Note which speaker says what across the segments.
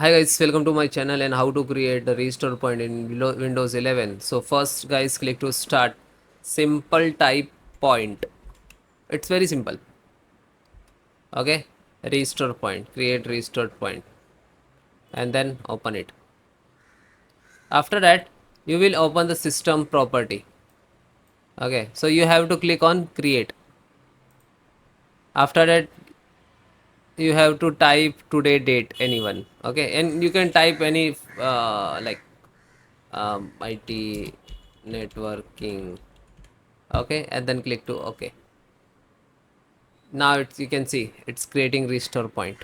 Speaker 1: Hi guys, welcome to my channel and how to create the restore point in Windows 11. So first guys, click to start. Simple type point. It's very simple. Okay, restore point. Create restore point and then open it. After that, you will open the system property. Okay, so you have to click on create. After that, you have to type today date anyone. Okay, and you can type any like IT networking. Okay, and then click to OK. Now it's, you can see it's creating restore point.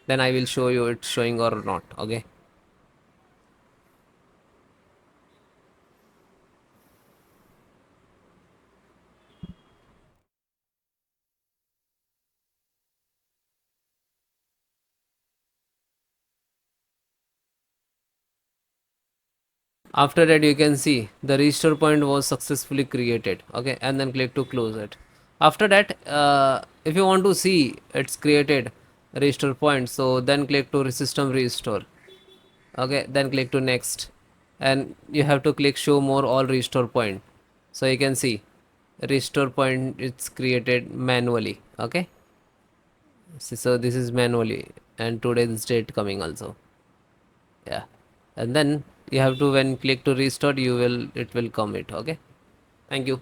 Speaker 1: Then I will show you it's showing or not. Okay, after that you can see the restore point was successfully created. Okay, and then click to close it. After that, if you want to see it's created restore point, so then click to system restore. Okay, then click to next, and you have to click show more all restore point. So you can see restore point it's created manually. Okay, so this is manually, and today's date coming also. Yeah, and then you have to, when click to restore, you will, it will come it. Okay, thank you.